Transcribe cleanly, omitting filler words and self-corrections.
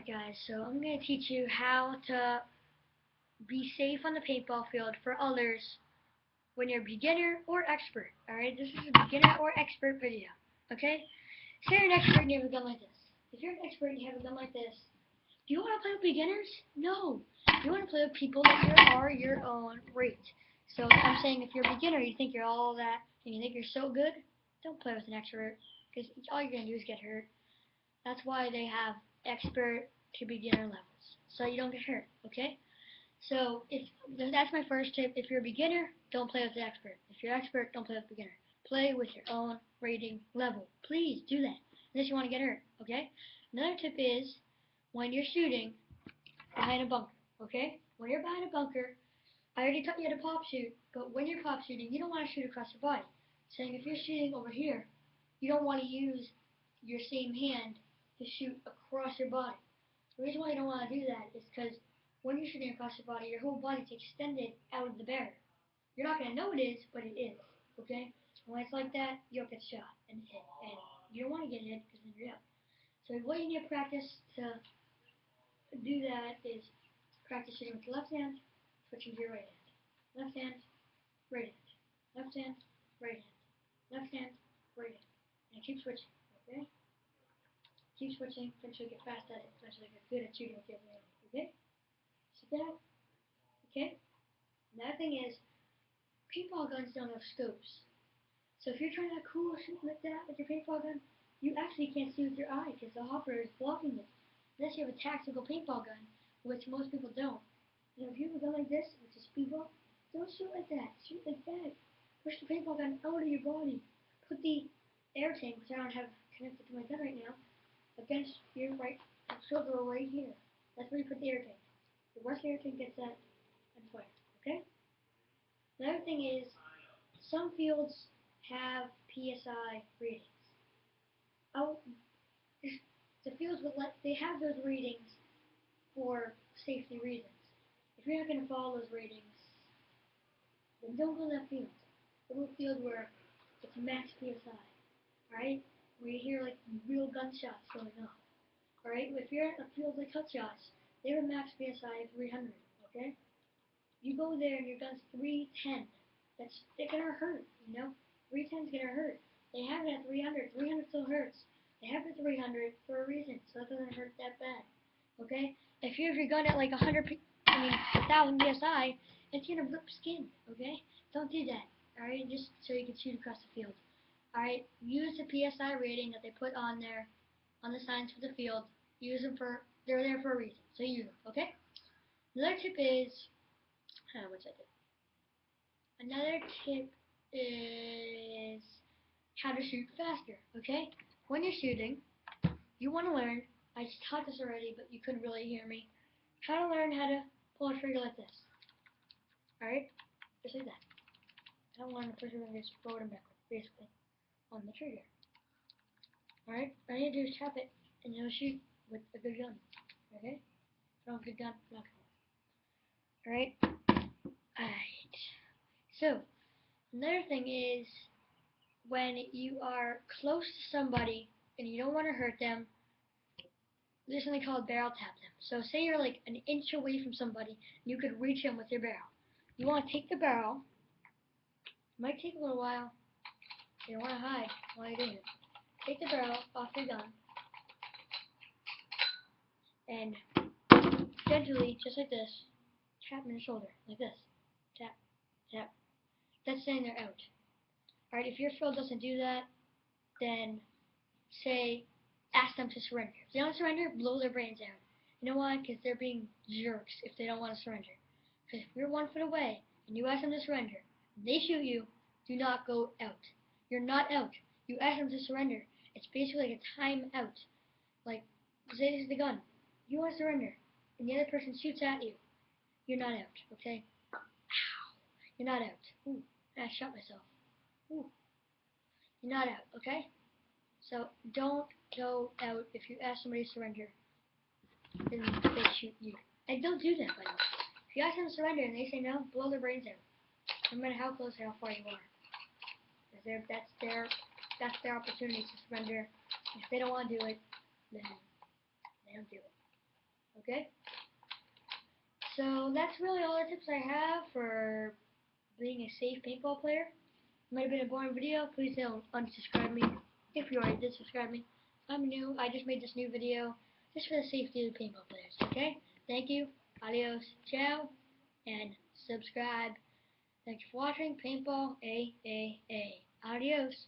Guys, so I'm going to teach you how to be safe on the paintball field for others when you're beginner or expert. Alright, this is a beginner or expert video. Okay? So you're an expert and you have a gun like this. If you're an expert and you have a gun like this, do you want to play with beginners? No. You want to play with people that are your own rate. So I'm saying if you're a beginner, you think you're all that, and you think you're so good, don't play with an expert, because all you're going to do is get hurt. That's why they have expert to beginner levels, so you don't get hurt, okay? So that's my first tip. If you're a beginner, don't play with the expert. If you're expert, don't play with beginner. Play with your own rating level. Please do that, unless you want to get hurt, okay? Another tip is, when you're shooting behind a bunker, okay? When you're behind a bunker, I already taught you how to pop shoot, but when you're pop shooting, you don't want to shoot across your body. Saying if you're shooting over here, you don't want to use your same hand to shoot across your body. The reason why you don't want to do that is because when you're shooting across your body, your whole body's extended out of the barrier. You're not going to know it is, but it is, okay? And when it's like that, you'll get shot and hit, and you don't want to get hit because then you're out. So what you need to practice to do that is practice shooting with the left hand, switching to your right hand. Left hand, right hand. Left hand, right hand. Left hand, right hand. And keep switching, okay? Keep switching, eventually get fast at it, eventually get good at shooting with the other hand, okay? See that? Okay? Another thing is, paintball guns don't have scopes. So if you're trying to cool shoot like that with your paintball gun, you actually can't see with your eye because the hopper is blocking it. Unless you have a tactical paintball gun, which most people don't. You know, if you have a gun like this, which is speedball, don't shoot like that. Shoot like that. Push the paintball gun out of your body. Put the air tank, which I don't have connected to my gun right now, against your right shoulder right here. That's where you put the air tank. The worst air tank gets that and fire. Okay? Another thing is, some fields have PSI ratings. Oh, the fields they have those ratings for safety reasons. If you're not going to follow those ratings, then don't go to that field. Go to a field where it's max PSI. Alright? Where you hear like real gunshots going off. Alright? If you're at a field like Hut Shots, they have a max PSI of 300. Okay? You go there and your gun's 310. They're gonna hurt, you know? 310's gonna hurt. They have it at 300. 300 still hurts. They have it at 300 for a reason, so it doesn't hurt that bad. Okay? If you have your gun at like 1,000 PSI, it's gonna rip skin. Okay? Don't do that. Alright? Just so you can shoot across the field. Alright? Use the PSI rating that they put on there, on the signs for the field. Use them they're there for a reason. So use them. Okay? Another tip is, what's that tip? Another tip is how to shoot faster, okay? When you're shooting, you want to learn, I taught this already, but you couldn't really hear me, how to learn how to pull a trigger like this. Alright? Just like that. I don't want to push your fingers forward and backward, basically, on the trigger. Alright? All you need to do is tap it, and you'll shoot with a good gun. Okay? If you don't have a good gun, not gonna work. Alright? Alright. So, another thing is, when you are close to somebody and you don't want to hurt them, there's something called barrel tap them. So say you're like an inch away from somebody and you could reach them with your barrel. You want to take the barrel. It might take a little while. You don't want to hide while you're doing it. Take the barrel off your gun and gently, just like this, tap them in the shoulder, like this. Tap, tap. That's saying they're out. Alright, if your field doesn't do that, then ask them to surrender. If they don't surrender, blow their brains out. You know why? Because they're being jerks if they don't want to surrender. Because if you're 1 foot away and you ask them to surrender, and they shoot you, do not go out. You're not out. You ask them to surrender. It's basically like a time out. Like, say this is the gun. You want to surrender, and the other person shoots at you. You're not out, okay? Ow. You're not out. Ooh, I shot myself. Ooh. You're not out, okay? So don't go out if you ask somebody to surrender, then they shoot you. And don't do that, by the way. If you ask them to surrender and they say no, blow their brains out. No matter how close or how far you are. Because that's their opportunity to surrender. If they don't want to do it, then they don't do it. Okay? So that's really all the tips I have for being a safe paintball player. Might have been a boring video. Please don't unsubscribe me if you already did subscribe me. I'm new. I just made this new video just for the safety of the paintball players. Okay? Thank you. Adios. Ciao. And subscribe. Thanks for watching Paintball AAA. Adios.